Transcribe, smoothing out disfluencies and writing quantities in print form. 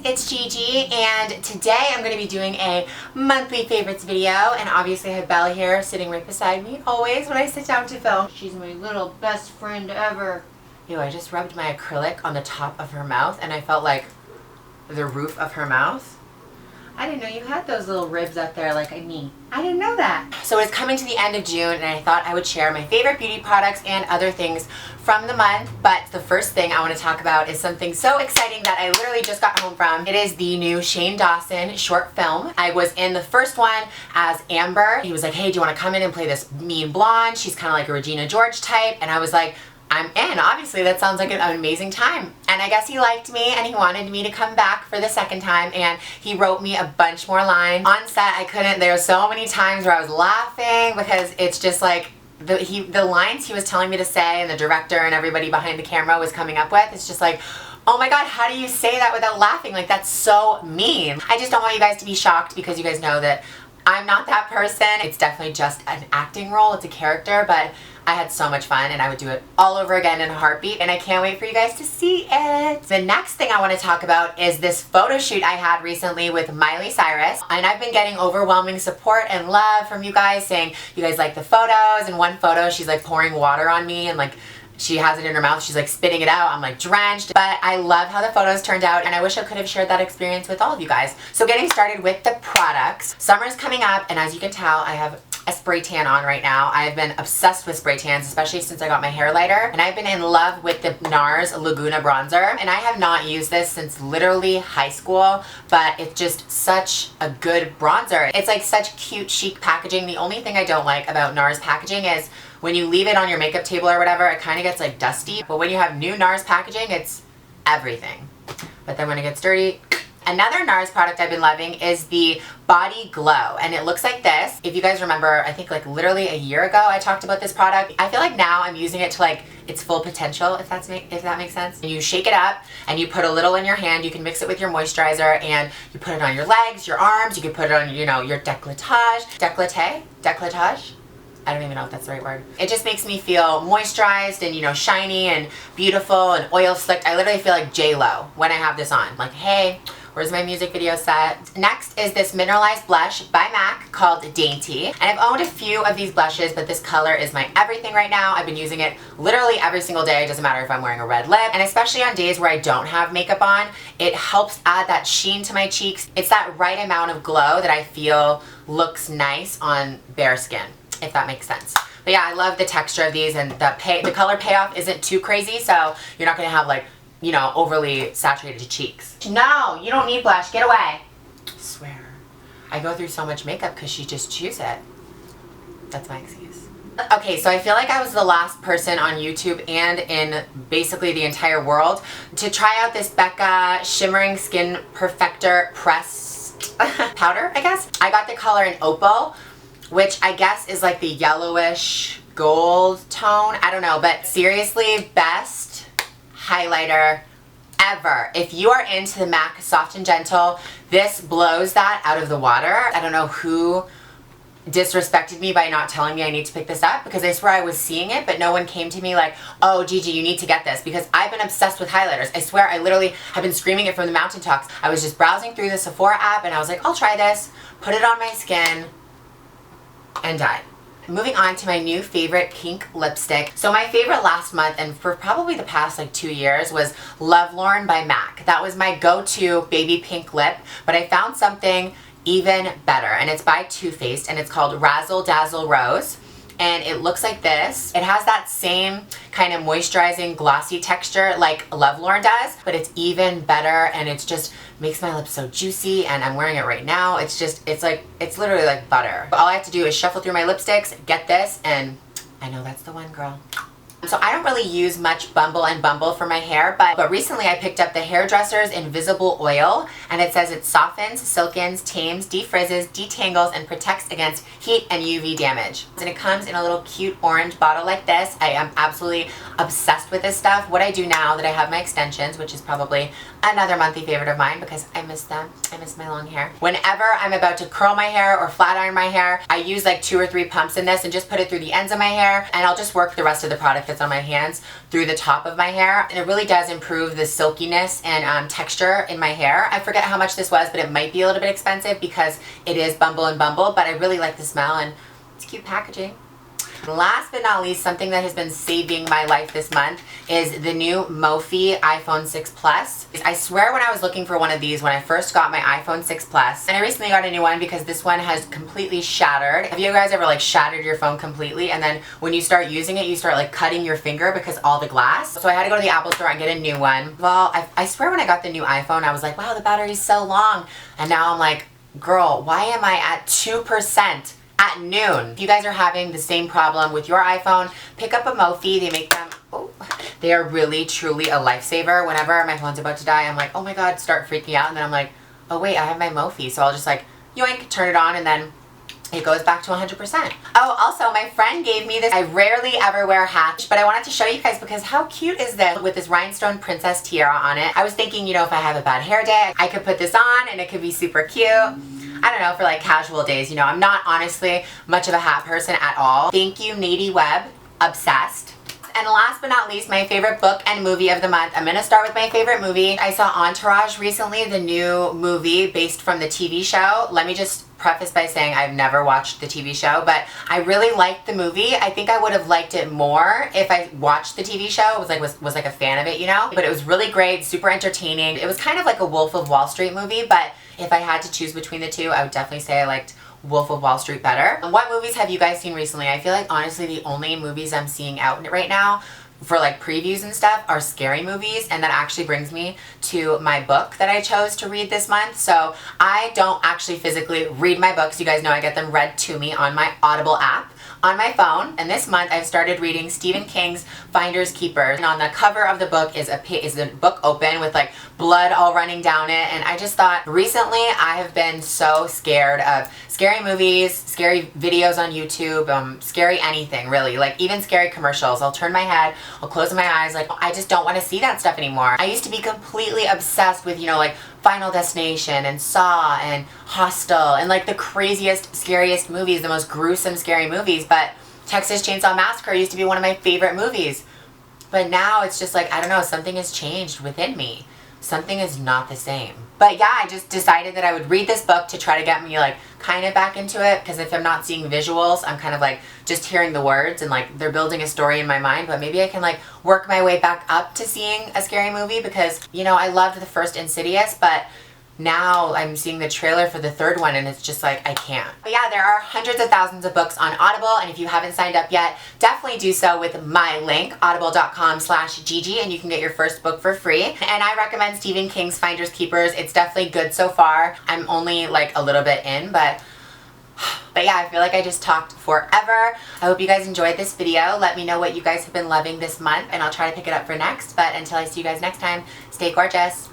it's Gigi, and today I'm going to be doing a monthly favorites video, and obviously I have Bella here sitting right beside me always when I sit down to film. She's my little best friend ever. Ew, I just rubbed my acrylic on the top of her mouth and I felt like the roof of her mouth. I didn't know you had those little ribs up there like me. I didn't know that. So it's coming to the end of June and I thought I would share my favorite beauty products and other things from the month. But the first thing I want to talk about is something so exciting that I literally just got home from. It is the new Shane Dawson short film. I was in the first one as Amber. He was like, hey, do you want to come in and play this mean blonde? She's kind of like a Regina George type. And I was like, I'm in. Obviously, that sounds like an amazing time. And I guess he liked me and he wanted me to come back for the second time, and he wrote me a bunch more lines. On set, I couldn't, there were so many times where I was laughing because it's just like, the lines he was telling me to say and the director and everybody behind the camera was coming up with, it's just like, oh my god, how do you say that without laughing? Like, that's so mean. I just don't want you guys to be shocked because you guys know that I'm not that person. It's definitely just an acting role, it's a character, but I had so much fun and I would do it all over again in a heartbeat, and I can't wait for you guys to see it. The next thing I want to talk about is this photo shoot I had recently with Miley Cyrus, and I've been getting overwhelming support and love from you guys saying you guys like the photos. In one photo she's like pouring water on me and like she has it in her mouth, she's like spitting it out, I'm like drenched. But I love how the photos turned out and I wish I could have shared that experience with all of you guys. So getting started with the products. Summer's coming up and as you can tell I have a spray tan on right now. I've been obsessed with spray tans, especially since I got my hair lighter, and I've been in love with the Nars Laguna bronzer, and I have not used this since literally high school, but it's just such a good bronzer. It's like such cute chic packaging. The only thing I don't like about Nars packaging is when you leave it on your makeup table or whatever, it kind of gets like dusty, but when you have new Nars packaging, it's everything. But then when it gets dirty. Another Nars product I've been loving is the Body Glow, and it looks like this. If you guys remember, I think like literally a year ago I talked about this product. I feel like now I'm using it to like its full potential, if that makes sense. And you shake it up and you put a little in your hand. You can mix it with your moisturizer and you put it on your legs, your arms. You can put it on, you know, your décolletage. I don't even know if that's the right word. It just makes me feel moisturized and, you know, shiny and beautiful and oil slicked. I literally feel like J-Lo when I have this on. Like, hey, where's my music video set? Next is this mineralized blush by MAC called Dainty. And I've owned a few of these blushes, but this color is my everything right now. I've been using it literally every single day. It doesn't matter if I'm wearing a red lip. And especially on days where I don't have makeup on, it helps add that sheen to my cheeks. It's that right amount of glow that I feel looks nice on bare skin, if that makes sense. But yeah, I love the texture of these, and the color payoff isn't too crazy, so you're not gonna have like, you know, overly saturated cheeks. No, you don't need blush, get away. I swear. I go through so much makeup because she just chews it. That's my excuse. Okay, so I feel like I was the last person on YouTube and in basically the entire world to try out this Becca Shimmering Skin Perfector Pressed powder, I guess. I got the color in Opal, which I guess is like the yellowish gold tone. I don't know, but seriously, best highlighter ever. If you are into the MAC Soft and Gentle, this blows that out of the water. I don't know who disrespected me by not telling me I need to pick this up, because I swear I was seeing it, but no one came to me like, oh, Gigi, you need to get this, because I've been obsessed with highlighters. I swear I literally have been screaming it from the mountaintops. I was just browsing through the Sephora app and I was like, I'll try this, put it on my skin, and died. Moving on to my new favorite pink lipstick. So my favorite last month and for probably the past like 2 years was Lovelorn by MAC. That was my go-to baby pink lip, but I found something even better, and it's by Too Faced, and it's called Razzle Dazzle Rose. And it looks like this. It has that same kind of moisturizing glossy texture like Lovelorn does, but it's even better, and it's just makes my lips so juicy, and I'm wearing it right now. It's just, it's literally like butter. All I have to do is shuffle through my lipsticks, get this, and I know that's the one, girl. So I don't really use much Bumble and Bumble for my hair, but recently I picked up the Hairdresser's Invisible Oil, and it says it softens, silkens, tames, defrizzes, detangles, and protects against heat and UV damage. And it comes in a little cute orange bottle like this. I am absolutely obsessed with this stuff. What I do now that I have my extensions, which is probably another monthly favorite of mine because I miss them. I miss my long hair. Whenever I'm about to curl my hair or flat iron my hair, I use like 2 or 3 pumps in this and just put it through the ends of my hair, and I'll just work the rest of the product that's on my hands through the top of my hair. And it really does improve the silkiness and texture in my hair. I forget how much this was, but it might be a little bit expensive because it is Bumble and Bumble, but I really like the smell and it's cute packaging. Last but not least, something that has been saving my life this month is the new Mophie iPhone 6 Plus. I swear when I was looking for one of these when I first got my iPhone 6 Plus, and I recently got a new one because this one has completely shattered. Have you guys ever like shattered your phone completely and then when you start using it, you start like cutting your finger because all the glass? So I had to go to the Apple store and get a new one. Well, I swear when I got the new iPhone, I was like, wow, the battery's so long. And now I'm like, girl, why am I at 2%? At noon. If you guys are having the same problem with your iPhone, pick up a Mophie. They make them, oh, they are really truly a lifesaver. Whenever my phone's about to die, I'm like, oh my god, start freaking out, and then I'm like, oh wait, I have my Mophie, so I'll just like yoink, turn it on, and then it goes back to 100%. Oh, also, my friend gave me this. I rarely ever wear hats, but I wanted to show you guys because how cute is this with this rhinestone princess tiara on it? I was thinking, you know, if I have a bad hair day, I could put this on and it could be super cute. I don't know, for like casual days, you know. I'm not honestly much of a hat person at all. Thank you, Nady Webb. Obsessed. And last but not least, my favorite book and movie of the month. I'm gonna start with my favorite movie. I saw Entourage recently, the new movie based from the TV show. Let me just preface by saying I've never watched the TV show, but I really liked the movie. I think I would have liked it more if I watched the TV show. Was like a fan of it, you know? But it was really great, super entertaining. It was kind of like a Wolf of Wall Street movie, but if I had to choose between the two, I would definitely say I liked Wolf of Wall Street better. What movies have you guys seen recently? I feel like honestly the only movies I'm seeing out right now for like previews and stuff are scary movies, and that actually brings me to my book that I chose to read this month. So I don't actually physically read my books. You guys know I get them read to me on my Audible app on my phone, and this month I've started reading Stephen King's Finders Keepers, and on the cover of the book is the book open with like blood all running down it. And I just thought recently I have been so scared of scary movies, scary videos on YouTube, scary anything really, like even scary commercials. I'll turn my head, I'll close my eyes, like I just don't want to see that stuff anymore. I used to be completely obsessed with, you know, like Final Destination and Saw and Hostel and like the craziest, scariest movies, the most gruesome, scary movies. But Texas Chainsaw Massacre used to be one of my favorite movies. But now it's just like, I don't know, something has changed within me. Something is not the same. But yeah, I just decided that I would read this book to try to get me like kind of back into it, because if I'm not seeing visuals, I'm kind of like just hearing the words and like they're building a story in my mind. But maybe I can like work my way back up to seeing a scary movie, because you know, I loved the first Insidious, but now I'm seeing the trailer for the third one and it's just like, I can't. But yeah, there are hundreds of thousands of books on Audible, and if you haven't signed up yet, definitely do so with my link, audible.com/Gigi, and you can get your first book for free. And I recommend Stephen King's Finders Keepers. It's definitely good so far. I'm only like a little bit in, but yeah, I feel like I just talked forever. I hope you guys enjoyed this video. Let me know what you guys have been loving this month and I'll try to pick it up for next. But until I see you guys next time, stay gorgeous.